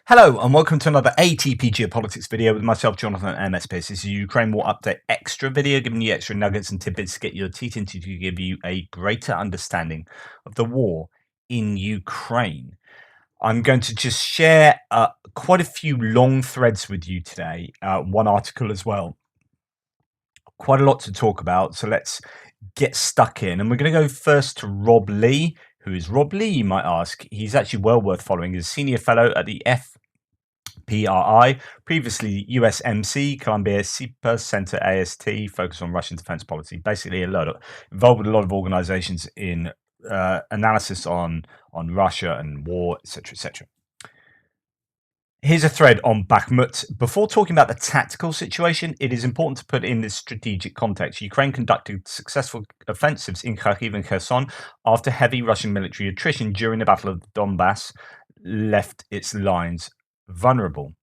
Hello and welcome to another ATP Geopolitics video with myself, Jonathan MS Pearce. This is a Ukraine War Update Extra video, giving you extra nuggets and tidbits to get your teeth into to give you a greater understanding of the war in Ukraine. I'm going to just share quite a few long threads with you today, one article as well. Quite a lot to talk about, so let's get stuck in. And we're going to go first to Rob Lee. Who is Rob Lee, you might ask? He's actually well worth following. He's a senior fellow at the FPRI, previously USMC, Columbia CIPA Center AST, focused on Russian defense policy. Basically, involved with a lot of organizations in analysis on Russia and war, etc., etc. Here's a thread on Bakhmut. Before talking about the tactical situation, it is important to put in this strategic context. Ukraine conducted successful offensives in Kharkiv and Kherson after heavy Russian military attrition during the Battle of Donbass left its lines vulnerable.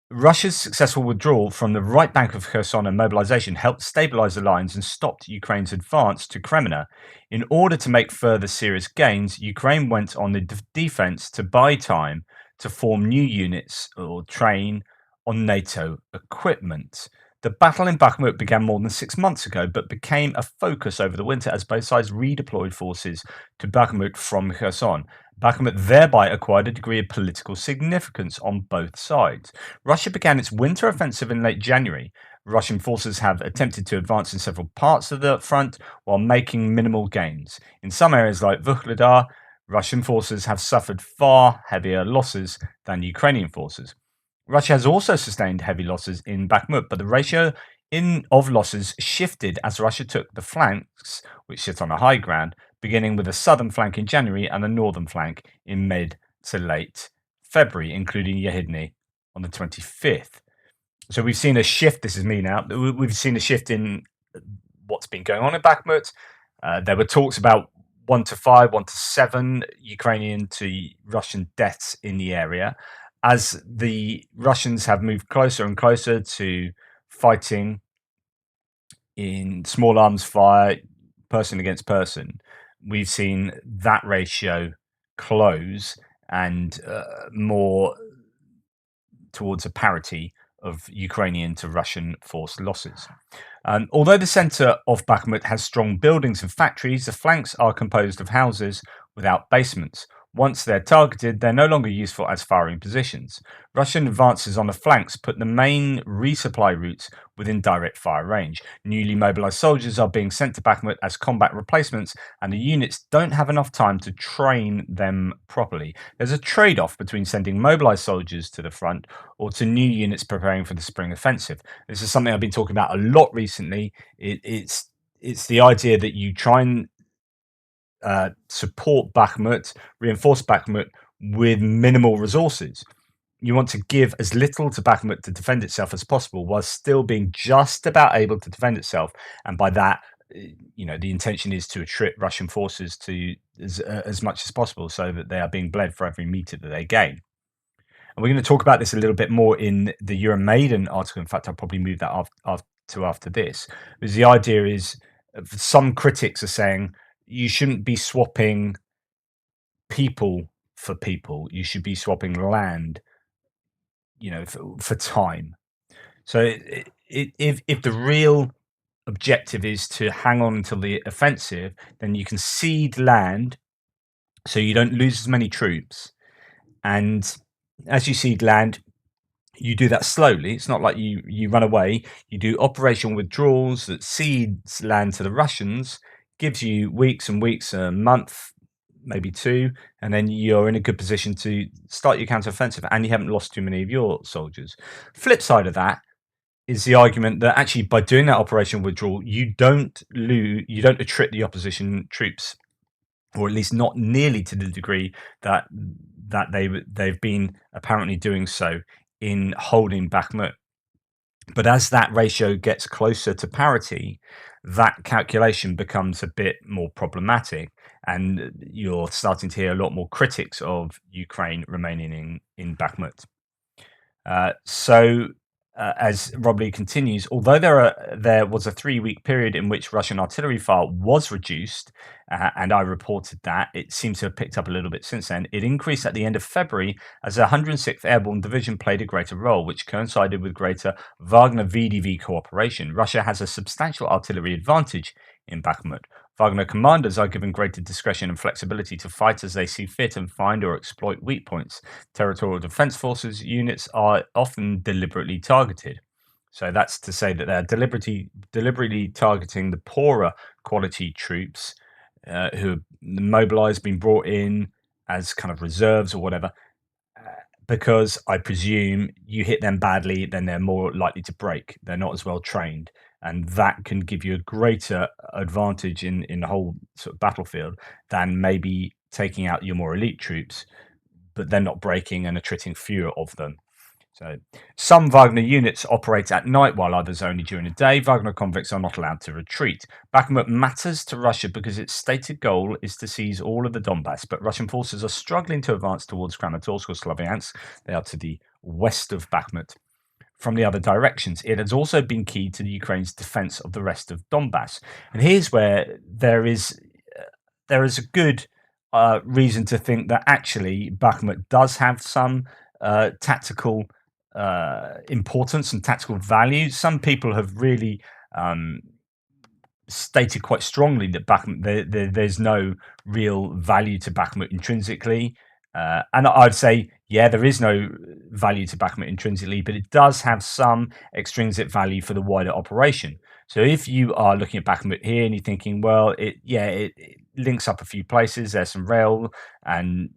Russia's successful withdrawal from the right bank of Kherson and mobilization helped stabilize the lines and stopped Ukraine's advance to Kreminna. In order to make further serious gains, Ukraine went on the defense to buy time to form new units or train on NATO equipment. The battle in Bakhmut began more than 6 months ago, but became a focus over the winter as both sides redeployed forces to Bakhmut from Kherson. Bakhmut thereby acquired a degree of political significance on both sides. Russia began its winter offensive in late January. Russian forces have attempted to advance in several parts of the front while making minimal gains. In some areas like Vuhledar, Russian forces have suffered far heavier losses than Ukrainian forces. Russia has also sustained heavy losses in Bakhmut, but the ratio of losses shifted as Russia took the flanks, which sit on a high ground, beginning with the southern flank in January and the northern flank in mid to late February, including Yehidny on the 25th. So we've seen a shift. This is me now. We've seen a shift in what's been going on in Bakhmut. There were talks about 1 to 5, 1 to 7 Ukrainian to Russian deaths in the area. As the Russians have moved closer and closer to fighting in small arms fire, person against person, we've seen that ratio close and more towards a parity of Ukrainian to Russian force losses. Although the centre of Bakhmut has strong buildings and factories, the flanks are composed of houses without basements. Once they're targeted, they're no longer useful as firing positions. Russian advances on the flanks put the main resupply routes within direct fire range. Newly mobilized soldiers are being sent to Bakhmut as combat replacements, and the units don't have enough time to train them properly. There's a trade-off between sending mobilized soldiers to the front or to new units preparing for the spring offensive. This is something I've been talking about a lot recently. It's the idea that you try and support Bakhmut, reinforce Bakhmut with minimal resources. You want to give as little to Bakhmut to defend itself as possible while still being just about able to defend itself. And by that, the intention is to attrit Russian forces to as much as possible so that they are being bled for every meter that they gain. And we're going to talk about this a little bit more in the Euromaidan article. In fact, I'll probably move that after this. Because the idea is, some critics are saying, you shouldn't be swapping people for people. You should be swapping land, for time. So if the real objective is to hang on until the offensive, then you can cede land so you don't lose as many troops. And as you cede land, you do that slowly. It's not like you run away. You do operational withdrawals that cedes land to the Russians, gives you weeks and weeks, a month, maybe 2, and then you're in a good position to start your counteroffensive, and you haven't lost too many of your soldiers. Flip side of that is the argument that actually by doing that operational withdrawal, you don't attrit the opposition troops, or at least not nearly to the degree that they've been apparently doing so in holding Bakhmut. But as that ratio gets closer to parity, that calculation becomes a bit more problematic, and you're starting to hear a lot more critics of Ukraine remaining in Bakhmut. So as Rob Lee continues, although there was a 3-week period in which Russian artillery fire was reduced, and I reported that, it seems to have picked up a little bit since then. It increased at the end of February as the 106th Airborne Division played a greater role, which coincided with greater Wagner VDV cooperation. Russia has a substantial artillery advantage in Bakhmut. Wagner commanders are given greater discretion and flexibility to fight as they see fit and find or exploit weak points. Territorial Defence Forces units are often deliberately targeted. So that's to say that they're deliberately targeting the poorer quality troops who are mobilised, been brought in as kind of reserves or whatever, because I presume you hit them badly, then they're more likely to break. They're not as well trained, and that can give you a greater advantage in the whole sort of battlefield than maybe taking out your more elite troops, but they're not breaking and attriting fewer of them. So some Wagner units operate at night while others only during the day. Wagner convicts are not allowed to retreat. Bakhmut matters to Russia because its stated goal is to seize all of the Donbass, but Russian forces are struggling to advance towards Kramatorsk or Slavyansk. They are to the west of Bakhmut. From the other directions, it has also been key to the Ukraine's defense of the rest of Donbass. And here's where there is a good reason to think that actually Bakhmut does have some tactical importance and tactical value. Some people have really stated quite strongly that Bakhmut, there's no real value to Bakhmut intrinsically. And I'd say, yeah, there is no value to Bakhmut intrinsically, but it does have some extrinsic value for the wider operation. So if you are looking at Bakhmut here and you're thinking, well, it links up a few places. There's some rail and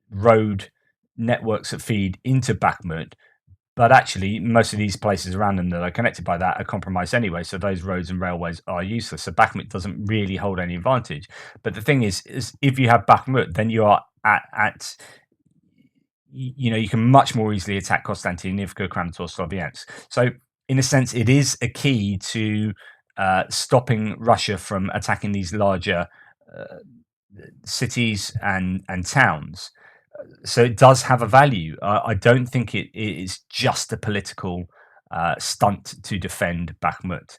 road networks that feed into Bakhmut, but actually, most of these places around them that are connected by that are compromised anyway. So those roads and railways are useless. So Bakhmut doesn't really hold any advantage. But the thing is if you have Bakhmut, then you are at you can much more easily attack Konstantinivka, Kramatorsk, Slavyansk. So in a sense, it is a key to stopping Russia from attacking these larger cities and towns. So it does have a value. I don't think it is just a political stunt to defend Bakhmut,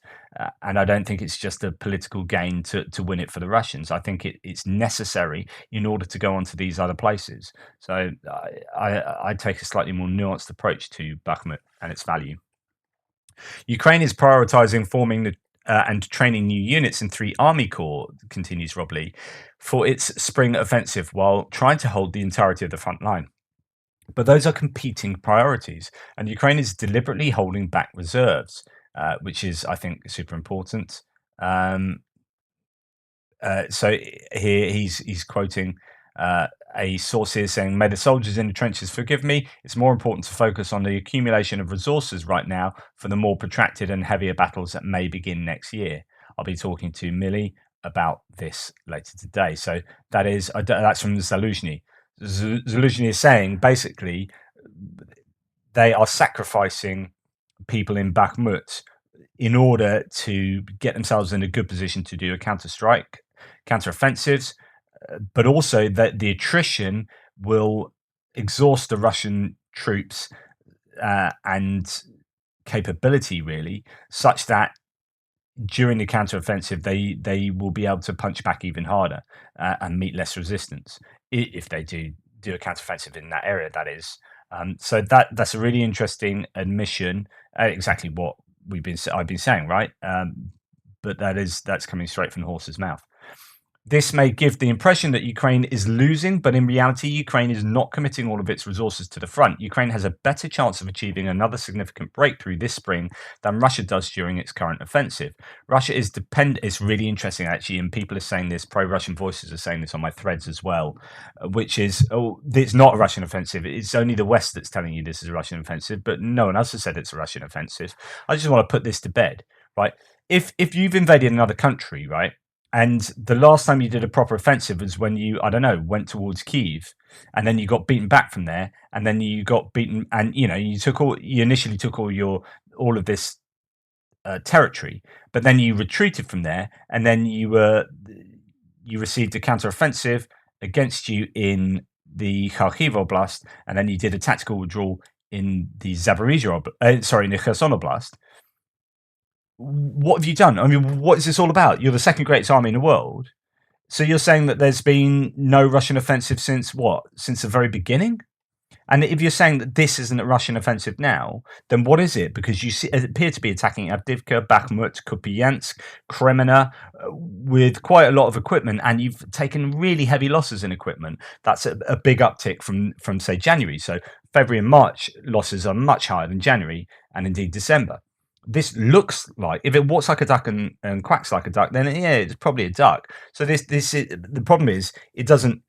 and I don't think it's just a political gain to win it for the Russians. I think it's necessary in order to go on to these other places. So I take a slightly more nuanced approach to Bakhmut and its value. Ukraine is prioritizing forming and training new units in 3 army corps, continues Rob Lee, for its spring offensive while trying to hold the entirety of the front line. But those are competing priorities, and Ukraine is deliberately holding back reserves, which is, I think, super important. So here he's quoting a source here saying, "May the soldiers in the trenches forgive me. It's more important to focus on the accumulation of resources right now for the more protracted and heavier battles that may begin next year." I'll be talking to Millie about this later today. So that's from Zaluzhny. Zaluzhny is saying basically they are sacrificing people in Bakhmut in order to get themselves in a good position to do a counter-offensives, but also that the attrition will exhaust the Russian troops and capability, really, such that during the counter-offensive, they will be able to punch back even harder and meet less resistance if they do a counter-offensive in that area. That is, so that's a really interesting admission. Exactly what I've been saying, right? But that's coming straight from the horse's mouth. This may give the impression that Ukraine is losing, but in reality, Ukraine is not committing all of its resources to the front. Ukraine has a better chance of achieving another significant breakthrough this spring than Russia does during its current offensive. Russia is It's really interesting, actually, and people are saying this, pro-Russian voices are saying this on my threads as well, which is, it's not a Russian offensive. It's only the West that's telling you this is a Russian offensive, but no one else has said it's a Russian offensive. I just want to put this to bed, right? If you've invaded another country, right, and the last time you did a proper offensive was when you, I don't know, went towards Kyiv, and then you got beaten back from there, and then you got beaten, and you initially took all of this territory, but then you retreated from there, and then you received a counter-offensive against you in the Kharkiv Oblast, and then you did a tactical withdrawal the Zaporizhia, in the Kherson Oblast. What have you done? I mean, what is this all about? You're the second greatest army in the world. So you're saying that there's been no Russian offensive since what? Since the very beginning? And if you're saying that this isn't a Russian offensive now, then what is it? Because you appear to be attacking Avdiivka, Bakhmut, Kupiansk, Kremina with quite a lot of equipment, and you've taken really heavy losses in equipment. That's a big uptick from say January. So February and March losses are much higher than January and indeed December. This looks like, if it walks like a duck and quacks like a duck, then yeah, it's probably a duck. So this is, the problem is it doesn't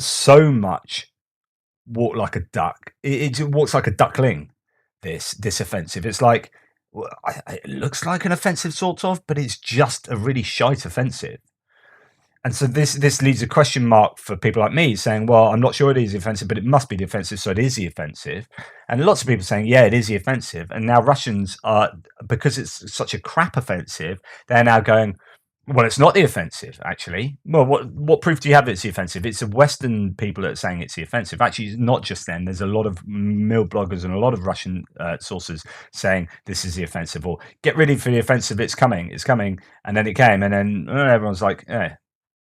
so much walk like a duck. It walks like a duckling. This offensive. It's like, well, it looks like an offensive sort of, but it's just a really shite offensive. And so this leaves a question mark for people like me saying, well, I'm not sure it is the offensive, but it must be the offensive, so it is the offensive. And lots of people saying, yeah, it is the offensive. And now Russians are, because it's such a crap offensive, they're now going, well, it's not the offensive, actually. Well, what proof do you have that it's the offensive? It's the Western people that are saying it's the offensive. Actually, it's not just them. There's a lot of mill bloggers and a lot of Russian sources saying this is the offensive, or get ready for the offensive. It's coming. It's coming. And then it came, and then everyone's like,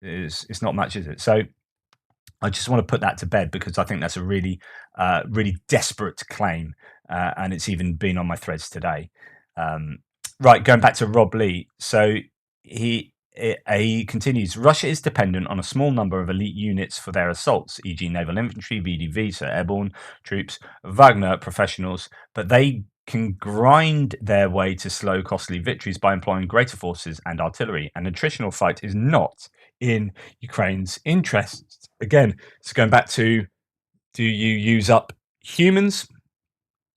it's not much, is it? So I just want to put that to bed because I think that's a really, really desperate claim, and it's even been on my threads today. Right, going back to Rob Lee. So he continues. Russia is dependent on a small number of elite units for their assaults, e.g., naval infantry, VDV, so airborne troops, Wagner professionals, but they can grind their way to slow, costly victories by employing greater forces and artillery. An attritional fight is not in Ukraine's interests. Again, it's going back to, do you use up humans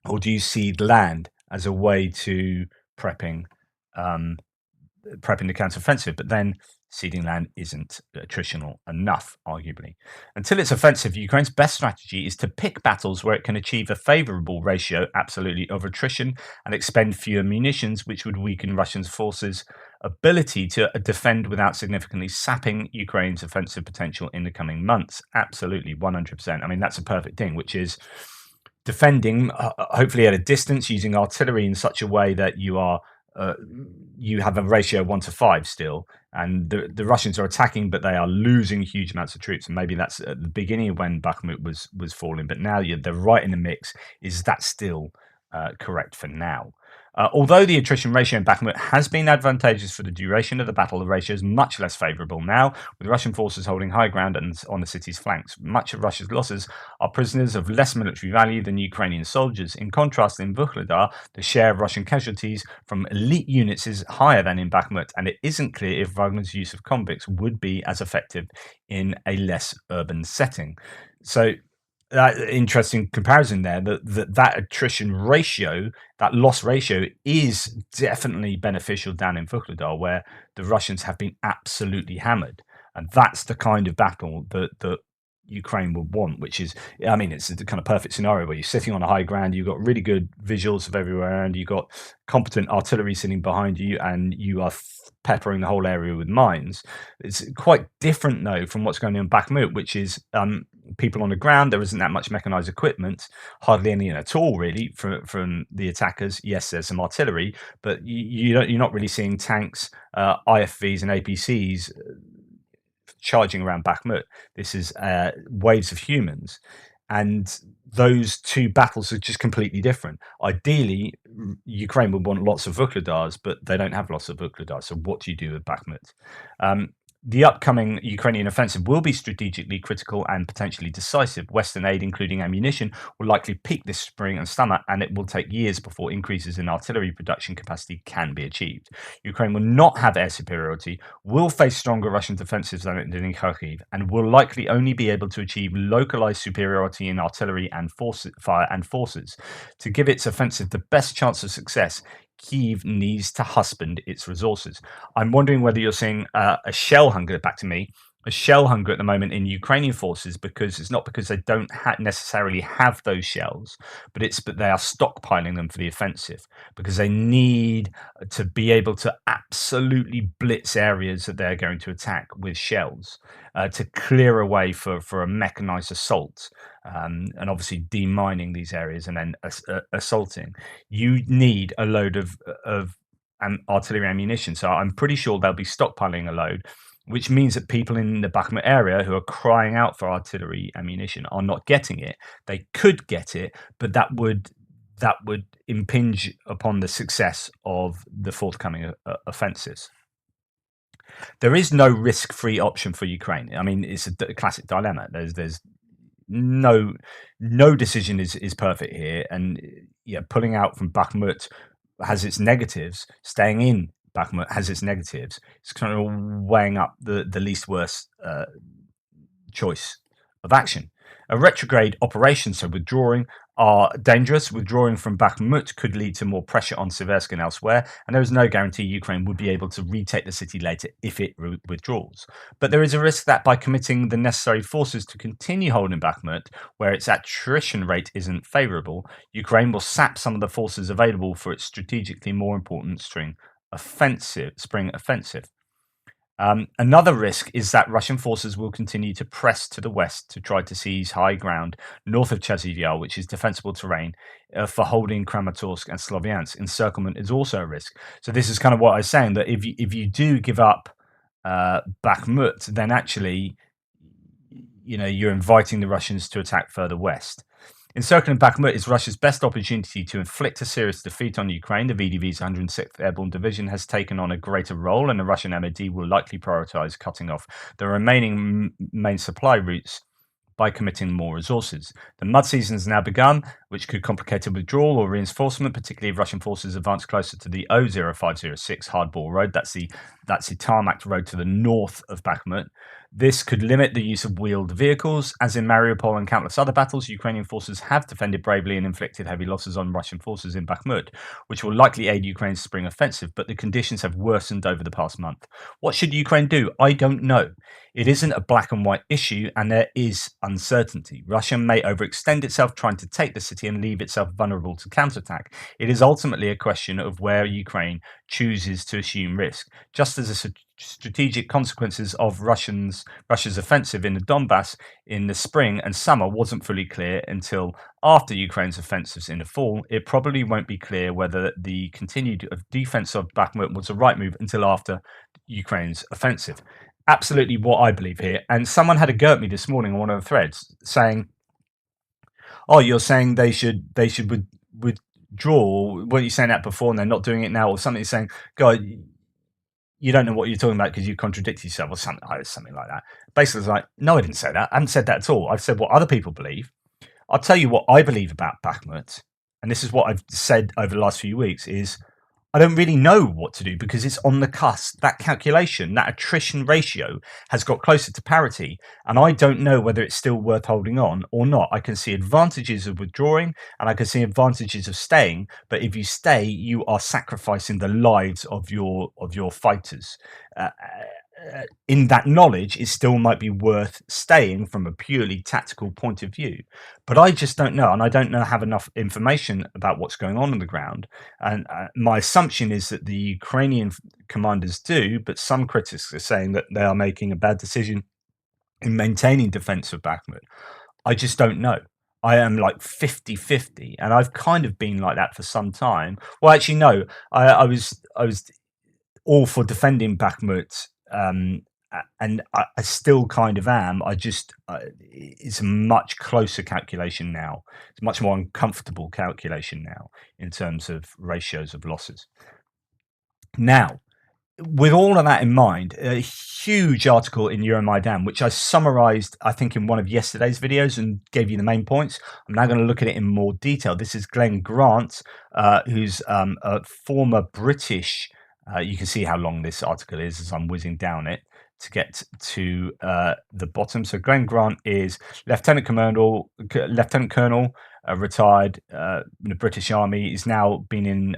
or do you cede land as a way to prepping the counteroffensive? But then ceding land isn't attritional enough, arguably. Until it's offensive, Ukraine's best strategy is to pick battles where it can achieve a favourable ratio, absolutely, of attrition and expend fewer munitions, which would weaken Russian forces' ability to defend without significantly sapping Ukraine's offensive potential in the coming months. Absolutely, 100%. I mean, that's a perfect thing, which is defending, hopefully at a distance, using artillery in such a way that you have a ratio of 1-5 still, and the Russians are attacking, but they are losing huge amounts of troops. And maybe that's at the beginning of when Bakhmut was falling, but now they're right in the mix. Is that still correct for now? Although the attrition ratio in Bakhmut has been advantageous for the duration of the battle, the ratio is much less favourable now, with Russian forces holding high ground and on the city's flanks. Much of Russia's losses are prisoners of less military value than Ukrainian soldiers. In contrast, in Vuhledar, the share of Russian casualties from elite units is higher than in Bakhmut, and it isn't clear if Wagner's use of convicts would be as effective in a less urban setting. So, interesting comparison there, that attrition ratio, that loss ratio, is definitely beneficial down in Vuhledar, where the Russians have been absolutely hammered. And that's the kind of battle that Ukraine would want, which is, I mean, it's the kind of perfect scenario where you're sitting on a high ground, you've got really good visuals of everywhere, and you've got competent artillery sitting behind you, and you are peppering the whole area with mines. It's quite different, though, from what's going on in Bakhmut, which is people on the ground. There isn't that much mechanized equipment, hardly any at all, really, from the attackers. Yes, there's some artillery, but you're not really seeing tanks, IFVs, and APCs charging around Bakhmut. This is waves of humans, and those two battles are just completely different. Ideally, Ukraine would want lots of Vuhledars, but they don't have lots of Vuhledars. So what do you do with Bakhmut? The upcoming Ukrainian offensive will be strategically critical and potentially decisive. Western aid, including ammunition, will likely peak this spring and summer, and it will take years before increases in artillery production capacity can be achieved. Ukraine will not have air superiority, will face stronger Russian defensives than in Kharkiv, and will likely only be able to achieve localized superiority in artillery and fire and forces. To give its offensive the best chance of success, Kyiv needs to husband its resources. I'm wondering whether you're seeing a shell hunger, back to me, a shell hunger at the moment in Ukrainian forces, because it's not because they don't necessarily have those shells, but they are stockpiling them for the offensive, because they need to be able to absolutely blitz areas that they're going to attack with shells, to clear a way for a mechanized assault. and obviously demining these areas and then assaulting, you need a load of artillery ammunition. So I'm pretty sure they'll be stockpiling a load, which means that people in the Bakhmut area who are crying out for artillery ammunition are not getting it. They could get it, but that would impinge upon the success of the forthcoming offensives. There is no risk-free option for Ukraine. I mean, it's a classic dilemma. There's no decision is perfect here, and yeah, pulling out from Bakhmut has its negatives. Staying in Bakhmut has its negatives. It's kind of weighing up the least worst choice of action. A retrograde operation, so withdrawing, are dangerous. Withdrawing from Bakhmut could lead to more pressure on Seversk and elsewhere, and there is no guarantee Ukraine would be able to retake the city later if it withdraws. But there is a risk that by committing the necessary forces to continue holding Bakhmut, where its attrition rate isn't favourable, Ukraine will sap some of the forces available for its strategically more important spring offensive. Another risk is that Russian forces will continue to press to the west to try to seize high ground north of Chasiv Yar, which is defensible terrain for holding Kramatorsk and Sloviansk. Encirclement is also a risk. So this is kind of what I was saying, that if you do give up Bakhmut, then actually, you're inviting the Russians to attack further west. Encircling Bakhmut is Russia's best opportunity to inflict a serious defeat on Ukraine. The VDV's 106th Airborne Division has taken on a greater role, and the Russian MOD will likely prioritize cutting off the remaining main supply routes by committing more resources. The mud season has now begun, which could complicate a withdrawal or reinforcement, particularly if Russian forces advance closer to the 00506 Hardball Road. That's the tarmac road to the north of Bakhmut. This could limit the use of wheeled vehicles. As in Mariupol and countless other battles, Ukrainian forces have defended bravely and inflicted heavy losses on Russian forces in Bakhmut, which will likely aid Ukraine's spring offensive, but the conditions have worsened over the past month. What should Ukraine do? I don't know. It isn't a black and white issue, and there is uncertainty. Russia may overextend itself trying to take the city and leave itself vulnerable to counterattack. It is ultimately a question of where Ukraine chooses to assume risk. Just as the strategic consequences of Russia's offensive in the Donbass in the spring and summer wasn't fully clear until after Ukraine's offensives in the fall, it probably won't be clear whether the continued defense of Bakhmut was the right move until after Ukraine's offensive. Absolutely what I believe here. And someone had a go at me this morning on one of the threads saying, "Oh, you're saying they should withdraw. Weren't you saying that before and they're not doing it now?" Or something, saying, "God, you don't know what you're talking about because you contradict yourself," or something like that. Basically, it's like, no, I didn't say that. I haven't said that at all. I've said what other people believe. I'll tell you what I believe about Bakhmut, and this is what I've said over the last few weeks, is I don't really know what to do because it's on the cusp. That calculation, that attrition ratio has got closer to parity, and I don't know whether it's still worth holding on or not. I can see advantages of withdrawing and I can see advantages of staying, but if you stay, you are sacrificing the lives of your fighters. In that knowledge, it still might be worth staying from a purely tactical point of view. But I just don't know, and I don't have enough information about what's going on the ground. And my assumption is that the Ukrainian commanders do, but some critics are saying that they are making a bad decision in maintaining defense of Bakhmut. I just don't know. I am like 50-50, and I've kind of been like that for some time. Well, actually, no, I was all for defending Bakhmut, and I still kind of am. It's a much closer calculation now. It's a much more uncomfortable calculation now in terms of ratios of losses. Now, with all of that in mind, a huge article in Euromaidan, which I summarized, I think, in one of yesterday's videos and gave you the main points. I'm now going to look at it in more detail. This is Glenn Grant, who's a former British. You can see how long this article is as I'm whizzing down it to get to the bottom. So Glenn Grant is Lieutenant Colonel, retired in the British Army. He's now been in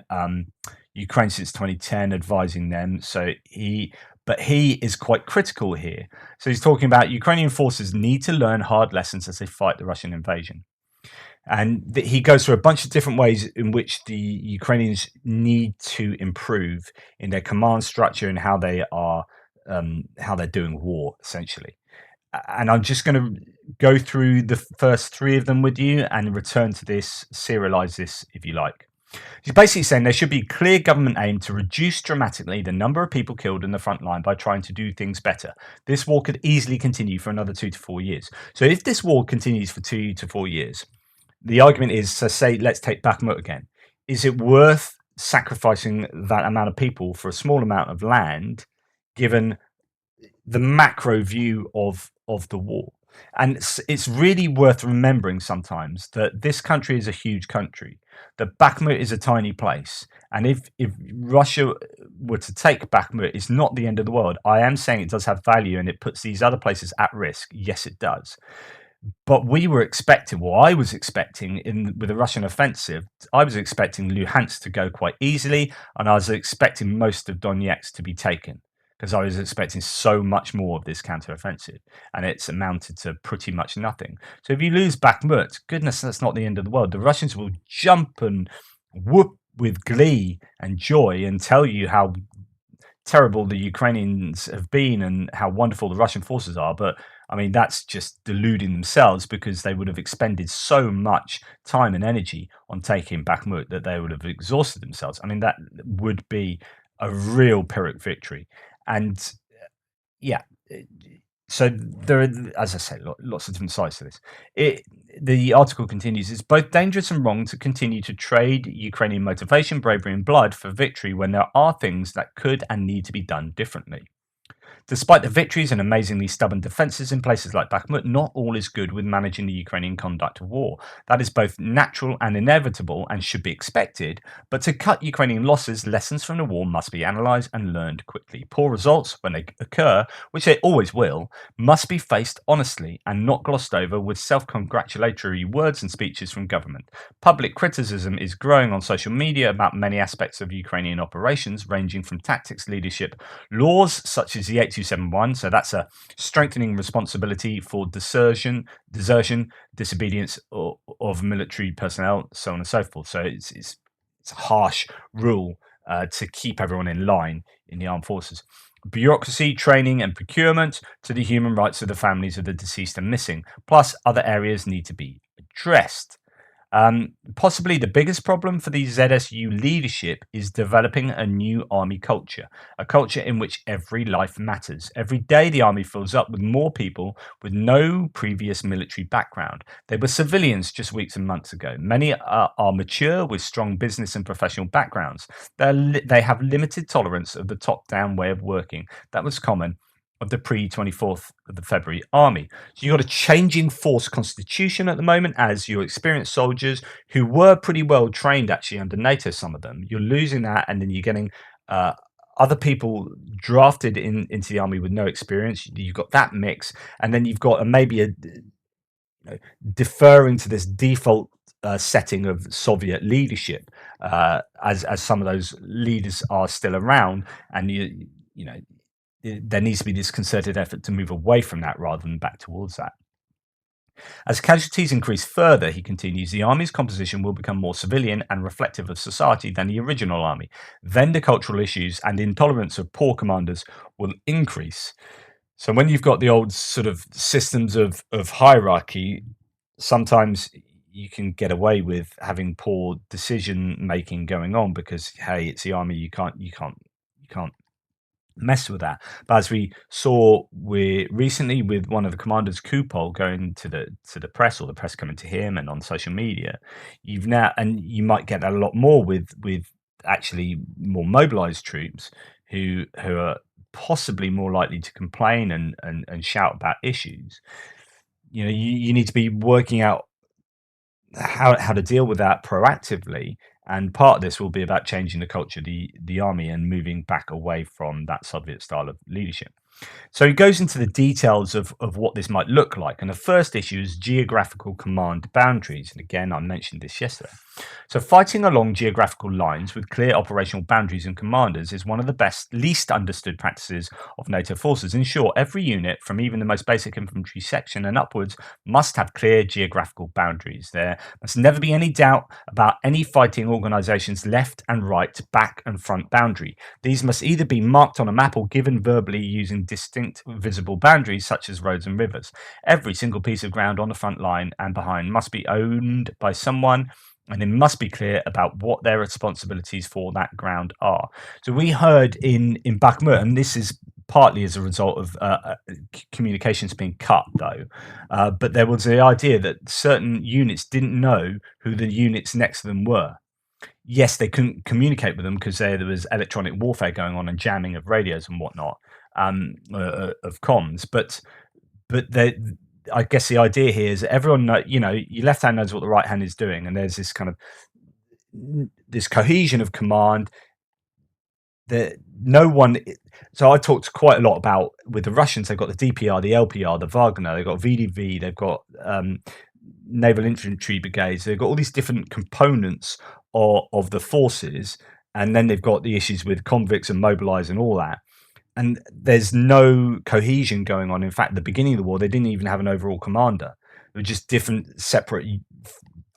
Ukraine since 2010, advising them. So he is quite critical here. So he's talking about Ukrainian forces need to learn hard lessons as they fight the Russian invasion. And he goes through a bunch of different ways in which the Ukrainians need to improve in their command structure and how they're doing war, essentially. and I'm just going to go through the first three of them with you and return to this, serialize this if you like. He's basically saying there should be clear government aim to reduce dramatically the number of people killed in the front line by trying to do things better. This war could easily continue for another 2 to 4 years. So if this war continues for 2 to 4 years, the argument is, so say, let's take Bakhmut again. Is it worth sacrificing that amount of people for a small amount of land, given the macro view of the war? And it's really worth remembering sometimes that this country is a huge country, that Bakhmut is a tiny place. And if Russia were to take Bakhmut, it's not the end of the world. I am saying it does have value and it puts these other places at risk. Yes, it does. But we were expecting, well, I was expecting with the Russian offensive, I was expecting Luhansk to go quite easily, and I was expecting most of Donetsk to be taken because I was expecting so much more of this counteroffensive, and it's amounted to pretty much nothing. So if you lose Bakhmut, goodness, that's not the end of the world. The Russians will jump and whoop with glee and joy and tell you how terrible the Ukrainians have been and how wonderful the Russian forces are. But I mean, that's just deluding themselves because they would have expended so much time and energy on taking Bakhmut that they would have exhausted themselves. I mean, that would be a real Pyrrhic victory. And yeah, so there are, as I say, lots of different sides to this. The article continues, it's both dangerous and wrong to continue to trade Ukrainian motivation, bravery, and blood for victory when there are things that could and need to be done differently. Despite the victories and amazingly stubborn defences in places like Bakhmut, not all is good with managing the Ukrainian conduct of war. That is both natural and inevitable and should be expected, but to cut Ukrainian losses, lessons from the war must be analysed and learned quickly. Poor results, when they occur, which they always will, must be faced honestly and not glossed over with self-congratulatory words and speeches from government. Public criticism is growing on social media about many aspects of Ukrainian operations, ranging from tactics, leadership, laws such as the 8271, so that's a strengthening responsibility for desertion, disobedience of military personnel, so on and so forth. So it's a harsh rule to keep everyone in line in the armed forces. Bureaucracy, training, and procurement to the human rights of the families of the deceased and missing. Plus, other areas need to be addressed. Possibly the biggest problem for the ZSU leadership is developing a new army culture, a culture in which every life matters. Every day, the army fills up with more people with no previous military background. They were civilians just weeks and months ago. Many are mature with strong business and professional backgrounds. They have limited tolerance of the top-down way of working that was common of the pre-24th of the February army. So you've got a changing force constitution at the moment as your experienced soldiers who were pretty well trained actually under NATO, some of them, you're losing that, and then you're getting other people drafted into the army with no experience. You've got that mix, and then you've got deferring to this default setting of Soviet leadership, as some of those leaders are still around, and you know there needs to be this concerted effort to move away from that rather than back towards that. As casualties increase further, he continues, the army's composition will become more civilian and reflective of society than the original army. Then the cultural issues and intolerance of poor commanders will increase. So when you've got the old sort of systems of hierarchy, sometimes you can get away with having poor decision making going on because, hey, it's the army, you can't mess with that. But as we saw recently with one of the commanders, Kupol, going to the press, or the press coming to him and on social media, you might get that a lot more with actually more mobilized troops who are possibly more likely to complain and shout about issues. You need to be working out how to deal with that proactively, and part of this will be about changing the culture of the army and moving back away from that Soviet style of leadership. So he goes into the details of what this might look like. And the first issue is geographical command boundaries. And again, I mentioned this yesterday. So fighting along geographical lines with clear operational boundaries and commanders is one of the least understood practices of NATO forces. In short, every unit, from even the most basic infantry section and upwards, must have clear geographical boundaries. There must never be any doubt about any fighting organization's left and right, back and front boundary. These must either be marked on a map or given verbally using having distinct visible boundaries such as roads and rivers. Every single piece of ground on the front line and behind must be owned by someone, and it must be clear about what their responsibilities for that ground are. So we heard in Bakhmut, and this is partly as a result of communications being cut, though. But there was the idea that certain units didn't know who the units next to them were. Yes, they couldn't communicate with them because there was electronic warfare going on and jamming of radios and whatnot, of comms. But I guess the idea here is that everyone know, your left hand knows what the right hand is doing, and there's this kind of this cohesion of command that no one. So I talked quite a lot about with the Russians. They've got the DPR, the LPR, the Wagner. They've got VDV. They've got naval infantry brigades. They've got all these different components of the forces, and then they've got the issues with convicts and mobilise and all that. And there's no cohesion going on. In fact, at the beginning of the war, they didn't even have an overall commander. They were just different, separate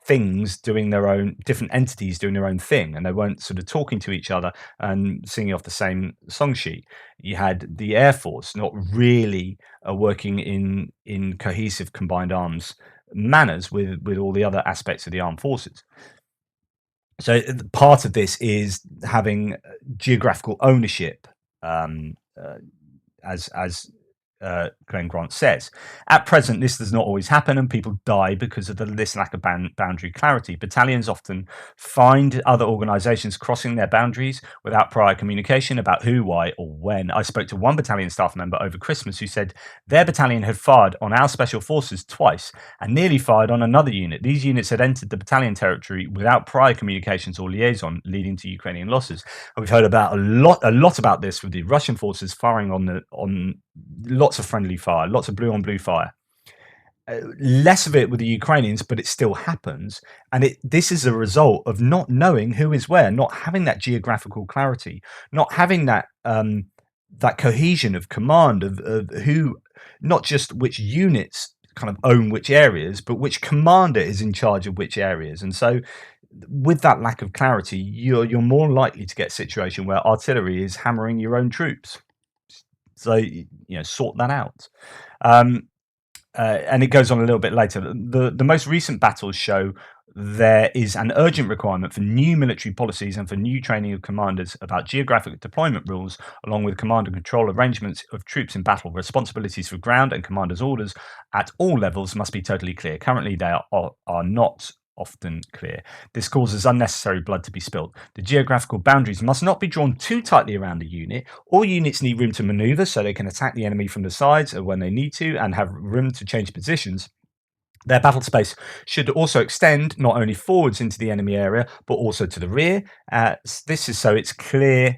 things doing their own, different entities doing their own thing, and they weren't sort of talking to each other and singing off the same song sheet. You had the Air Force not really working in cohesive combined arms manners with all the other aspects of the armed forces. So part of this is having geographical ownership, as Glenn Grant says. At present, this does not always happen, and people die because of this lack of boundary clarity. Battalions often find other organisations crossing their boundaries without prior communication about who, why, or when. I spoke to one battalion staff member over Christmas who said their battalion had fired on our special forces twice and nearly fired on another unit. These units had entered the battalion territory without prior communications or liaison, leading to Ukrainian losses. And we've heard about a lot about this with the Russian forces firing on lots of friendly fire, lots of blue on blue fire. Less of it with the Ukrainians, but it still happens. And this is a result of not knowing who is where, not having that geographical clarity, not having that that cohesion of command of who, not just which units kind of own which areas, but which commander is in charge of which areas. And so with that lack of clarity, you're more likely to get a situation where artillery is hammering your own troops. So sort that out. And it goes on a little bit later. The most recent battles show there is an urgent requirement for new military policies and for new training of commanders about geographic deployment rules, along with command and control arrangements of troops in battle. Responsibilities for ground and commanders' orders at all levels must be totally clear. Currently, they are not often clear. This causes unnecessary blood to be spilt. The geographical boundaries must not be drawn too tightly around a unit. All units need room to maneuver so they can attack the enemy from the sides when they need to and have room to change positions. Their battle space should also extend not only forwards into the enemy area, but also to the rear. This is so it's clear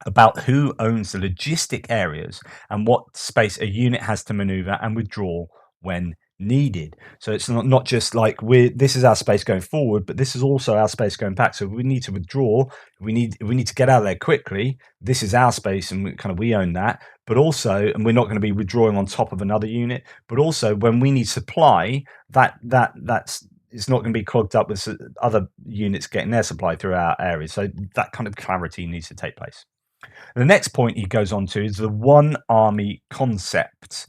about who owns the logistic areas and what space a unit has to maneuver and withdraw when needed. So it's not just like this is our space going forward, but this is also our space going back. So we need to withdraw. We need to get out of there quickly. This is our space, and we own that. But also, and we're not going to be withdrawing on top of another unit. But also, when we need supply, that's it's not going to be clogged up with other units getting their supply through our areas. So that kind of clarity needs to take place. The next point he goes on to is the one army concept.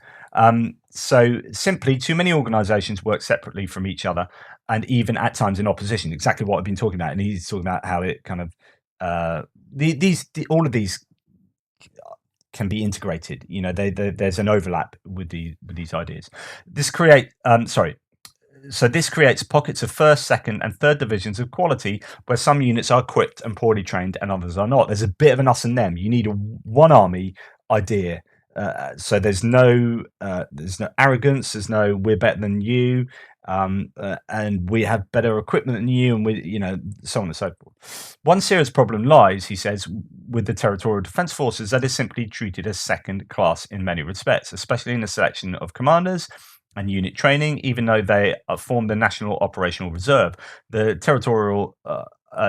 So simply, too many organisations work separately from each other, and even at times in opposition. Exactly what I've been talking about, and he's talking about how it kind of all of these can be integrated. There's an overlap with these ideas. This creates pockets of first, second, and third divisions of quality where some units are equipped and poorly trained and others are not. There's a bit of an us and them. You need a one army idea. So there's no arrogance. There's no we're better than you, and we have better equipment than you, and so on and so forth. One serious problem lies, he says, with the territorial defence forces that is simply treated as second class in many respects, especially in the selection of commanders and unit training, even though they form the National Operational Reserve. The territorial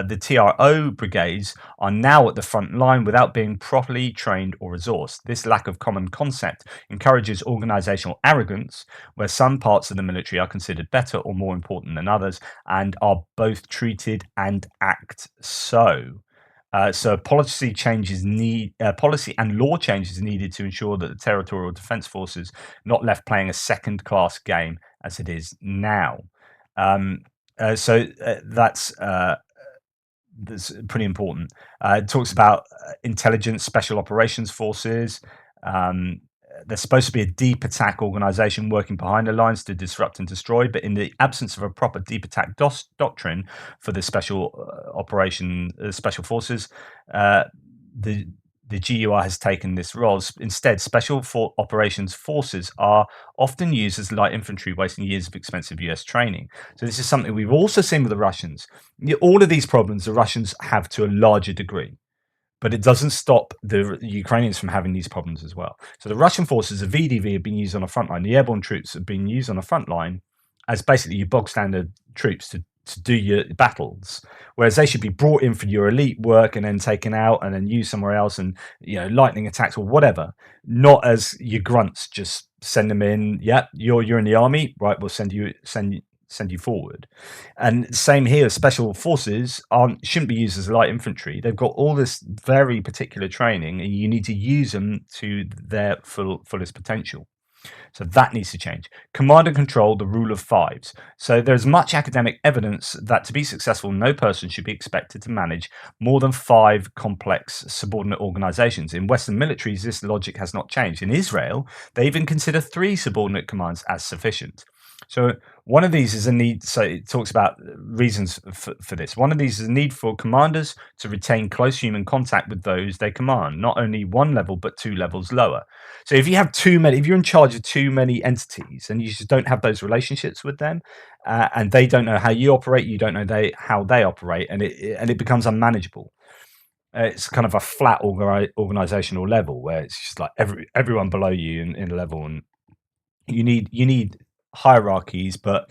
the TRO brigades are now at the front line without being properly trained or resourced. This lack of common concept encourages organisational arrogance, where some parts of the military are considered better or more important than others and are both treated and act so. So policy and law changes needed to ensure that the territorial defence forces not left playing a second-class game as it is now. Um, that's pretty important. It talks about intelligence, special operations forces. Um, there's supposed to be a deep attack organization working behind the lines to disrupt and destroy, but in the absence of a proper deep attack doctrine for the special forces, uh, the the GUI has taken this role. Instead, operations forces are often used as light infantry, wasting years of expensive US training. So this is something we've also seen with the Russians. All of these problems the Russians have to a larger degree, but it doesn't stop the Ukrainians from having these problems as well. So the Russian forces, the VDV, have been used on the front line. The airborne troops have been used on the front line as basically your bog standard troops to do your battles, whereas they should be brought in for your elite work and then taken out and then used somewhere else, and lightning attacks or whatever, not as your grunts. Just send them in. Yeah, you're in the army, right? We'll send you forward. And same here, special forces shouldn't be used as light infantry. They've got all this very particular training, and you need to use them to their fullest potential. So that needs to change. Command and control, the rule of fives. So there's much academic evidence that to be successful, no person should be expected to manage more than 5 complex subordinate organizations. In Western militaries, this logic has not changed. In Israel, they even consider 3 subordinate commands as sufficient. So one of these is a need. So it talks about reasons for this. One of these is a need for commanders to retain close human contact with those they command, not only one level, but 2 levels lower. So if you have too many, if you're in charge of too many entities and you just don't have those relationships with them, and they don't know how you operate, you don't know how they operate, and it becomes unmanageable. It's kind of a flat organizational level where it's just like everyone below you in a level, and you need hierarchies, but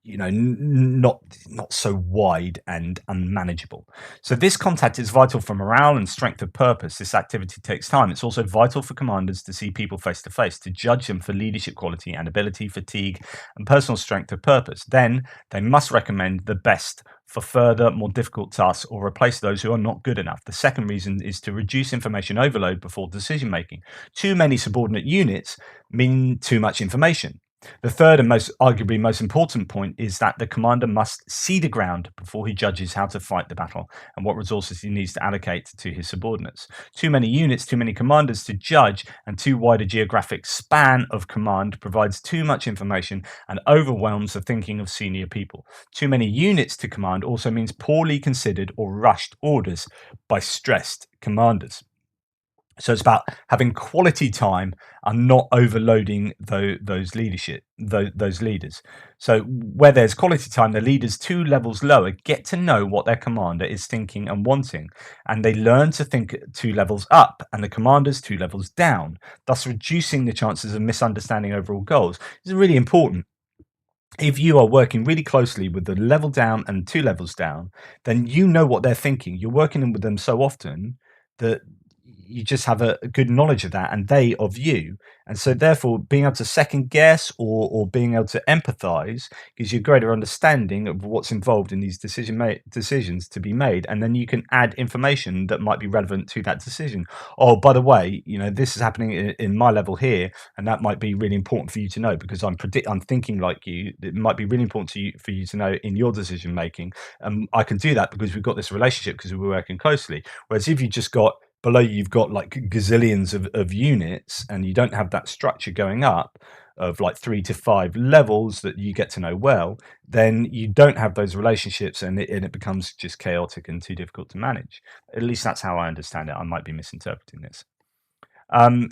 not so wide and unmanageable. So this contact is vital for morale and strength of purpose. This activity takes time. It's also vital for commanders to see people face to face, to judge them for leadership quality and ability, fatigue, and personal strength of purpose. Then they must recommend the best for further, more difficult tasks, or replace those who are not good enough. The second reason is to reduce information overload before decision making. Too many subordinate units mean too much information. The third and arguably most important point is that the commander must see the ground before he judges how to fight the battle and what resources he needs to allocate to his subordinates. Too many units, too many commanders to judge, and too wide a geographic span of command provides too much information and overwhelms the thinking of senior people. Too many units to command also means poorly considered or rushed orders by stressed commanders. So it's about having quality time and not overloading those leaders. So where there's quality time, the leaders 2 levels lower get to know what their commander is thinking and wanting, and they learn to think 2 levels up, and the commanders 2 levels down, thus reducing the chances of misunderstanding overall goals. This is really important. If you are working really closely with the level down and 2 levels down, then you know what they're thinking. You're working with them so often that you just have a good knowledge of that, and they of you. And so therefore being able to second guess or being able to empathize gives you a greater understanding of what's involved in these decisions to be made, and then you can add information that might be relevant to that decision. Oh, by the way, this is happening in my level here, and that might be really important for you to know because I'm thinking like you. It might be really important for you to know in your decision making. I can do that because we've got this relationship because we're working closely. Whereas if you just got below, you've got like gazillions of units, and you don't have that structure going up of like 3 to 5 levels that you get to know well, then you don't have those relationships, and it becomes just chaotic and too difficult to manage. At least that's how I understand it. I might be misinterpreting this. Um,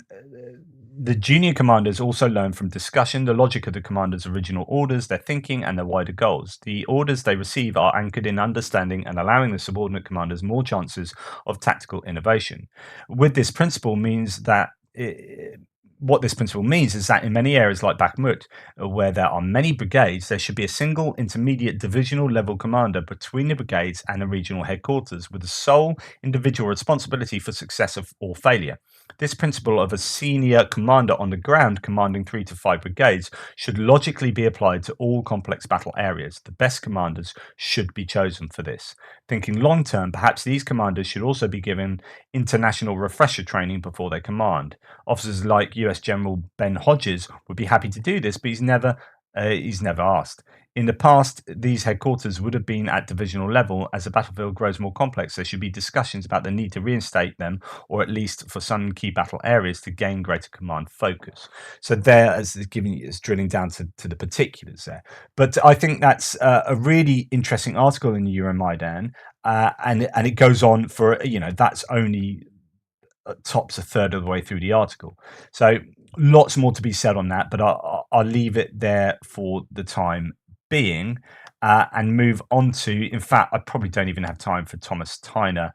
the junior commanders also learn from discussion the logic of the commander's original orders, their thinking, and their wider goals. The orders they receive are anchored in understanding and allowing the subordinate commanders more chances of tactical innovation. With this principle means that what this principle means is that in many areas like Bakhmut, where there are many brigades, there should be a single intermediate divisional level commander between the brigades and the regional headquarters, with the sole individual responsibility for success or failure. This principle of a senior commander on the ground commanding 3 to 5 brigades should logically be applied to all complex battle areas. The best commanders should be chosen for this. Thinking long term, perhaps these commanders should also be given international refresher training before they command. Officers like US General Ben Hodges would be happy to do this, but he's never asked. In the past, these headquarters would have been at divisional level. As the battlefield grows more complex, there should be discussions about the need to reinstate them, or at least for some key battle areas to gain greater command focus. So there, as is drilling down to the particulars there. But I think that's a really interesting article in Euromaidan, and it goes on for that's only tops a third of the way through the article. So lots more to be said on that, but I'll leave it there for the time being, and move on to. In fact, I probably don't even have time for Thomas Tyner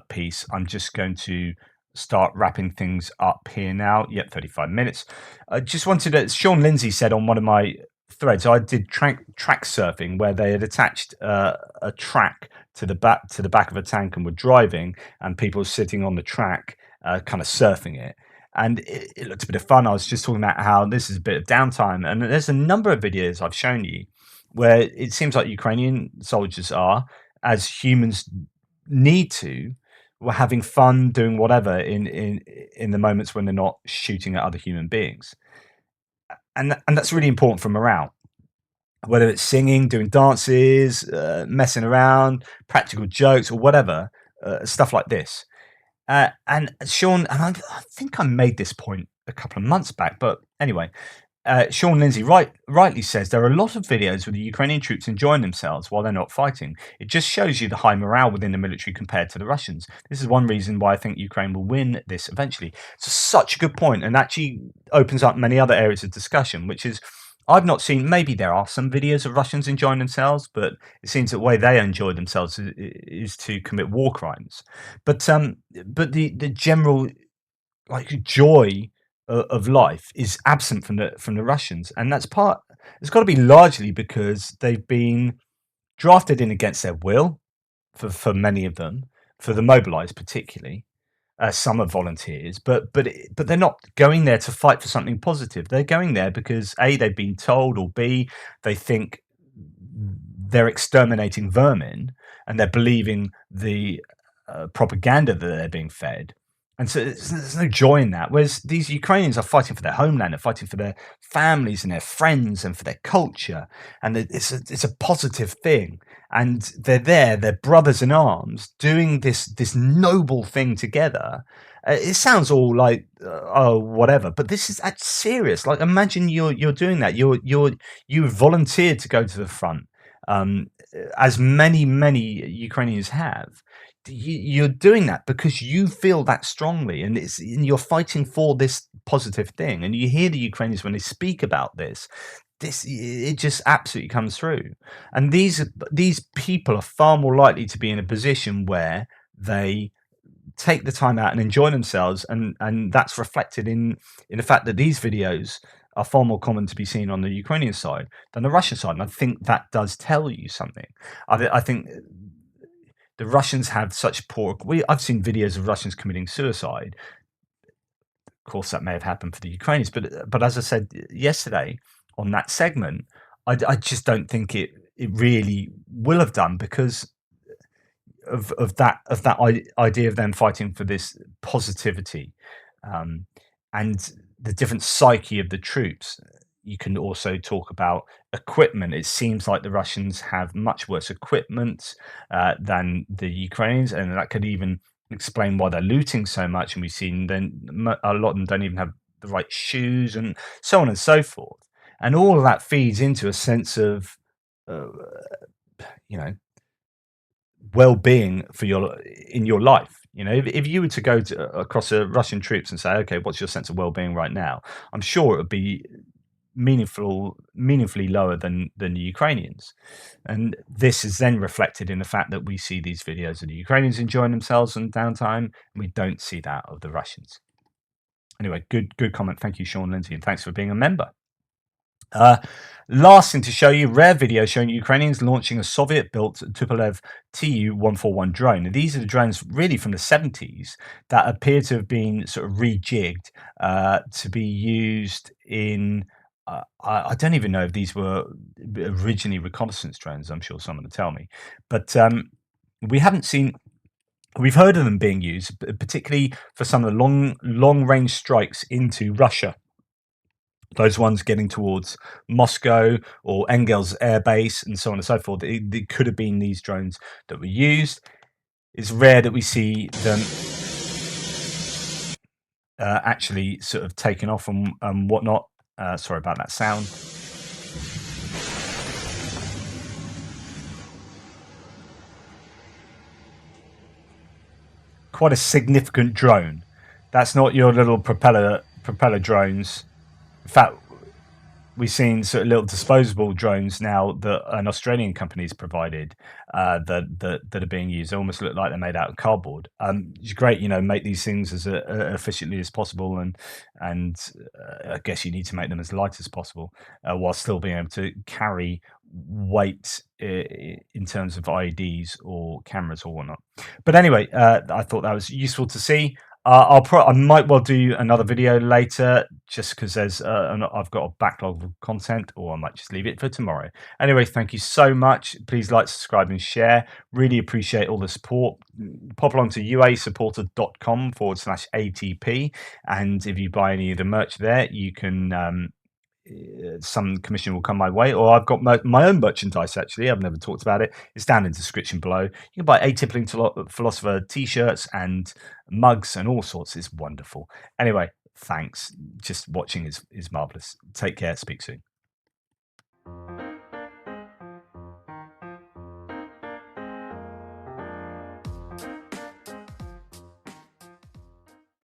piece. I'm just going to start wrapping things up here now. Yep, 35 minutes. I just wanted to. Sean Lindsay said on one of my threads, I did track surfing where they had attached a track to the back of a tank and were driving, and people sitting on the track kind of surfing it. And it looked a bit of fun. I was just talking about how this is a bit of downtime. And there's a number of videos I've shown you where it seems like Ukrainian soldiers are, as humans need to, were having fun doing whatever in the moments when they're not shooting at other human beings. And that's really important for morale. Whether it's singing, doing dances, messing around, practical jokes, or whatever, stuff like this. And Sean, and I think I made this point a couple of months back, but anyway, Sean Lindsay rightly says there are a lot of videos with the Ukrainian troops enjoying themselves while they're not fighting. It just shows you the high morale within the military compared to the Russians. This is one reason why I think Ukraine will win this eventually. It's such a good point, and actually opens up many other areas of discussion, which is I've not seen. Maybe there are some videos of Russians enjoying themselves, but it seems the way they enjoy themselves is to commit war crimes. But the general joy of life is absent from the Russians, and that's part. It's got to be largely because they've been drafted in against their will, for many of them, for the mobilized particularly. Some are volunteers, but they're not going there to fight for something positive. They're going there because A, they've been told, or B, they think they're exterminating vermin, and they're believing the propaganda that they're being fed. And so there's no joy in that. Whereas these Ukrainians are fighting for their homeland, they're fighting for their families and their friends and for their culture, and it's a positive thing. And they're brothers in arms doing this noble thing together. It sounds all like oh whatever, but this is that's serious. Like imagine you're doing that. You volunteered to go to the front, as many Ukrainians have. You're doing that because you feel that strongly, and you're fighting for this positive thing. And you hear the Ukrainians when they speak about this. It just absolutely comes through. And these people are far more likely to be in a position where they take the time out and enjoy themselves, and that's reflected in the fact that these videos are far more common to be seen on the Ukrainian side than the Russian side. And I think that does tell you something. I think the Russians have such poor. I've seen videos of Russians committing suicide. Of course, that may have happened for the Ukrainians, but as I said yesterday on that segment, I just don't think it really will have done because of that idea of them fighting for this positivity, and the different psyche of the troops. You can also talk about equipment. It seems like the Russians have much worse equipment than the Ukrainians, and that could even explain why they're looting so much. And we've seen then a lot of them don't even have the right shoes, and so on and so forth. And all of that feeds into a sense of, uh, you know, well-being for in your life. If you were to go across the Russian troops and say, okay, what's your sense of well-being right now, I'm sure it would be meaningfully lower than the Ukrainians. And this is then reflected in the fact that we see these videos of the Ukrainians enjoying themselves on downtime, and we don't see that of the Russians. Anyway, good comment. Thank you, Sean Lindsay, and thanks for being a member. Last thing to show you, rare video showing Ukrainians launching a Soviet-built Tupolev Tu-141 drone. And these are the drones really from the 70s that appear to have been sort of rejigged to be used in. I don't even know if these were originally reconnaissance drones. I'm sure someone will tell me, but we haven't seen. We've heard of them being used, particularly for some of the long range strikes into Russia. Those ones getting towards Moscow or Engels Air Base and so on and so forth. It could have been these drones that were used. It's rare that we see them actually sort of taken off and whatnot. Sorry about that sound. Quite a significant drone. That's not your little propeller drones. In fact, we've seen sort of little disposable drones now that an Australian company's provided that are being used. They almost look like they're made out of cardboard. It's great, make these things as efficiently as possible, and I guess you need to make them as light as possible while still being able to carry weight in terms of IEDs or cameras or whatnot. But anyway, I thought that was useful to see. I might well do another video later, just because I've got a backlog of content, or I might just leave it for tomorrow. Anyway, thank you so much. Please like, subscribe, and share. Really appreciate all the support. Pop along to uasupporter.com/ATP, and if you buy any of the merch there, you can. Some commission will come my way, or I've got my own merchandise. Actually, I've never talked about it. It's down in the description below. You can buy Atypical Philosopher t-shirts and mugs and all sorts. It's wonderful. Anyway, thanks. Just watching is marvelous. Take care. Speak soon.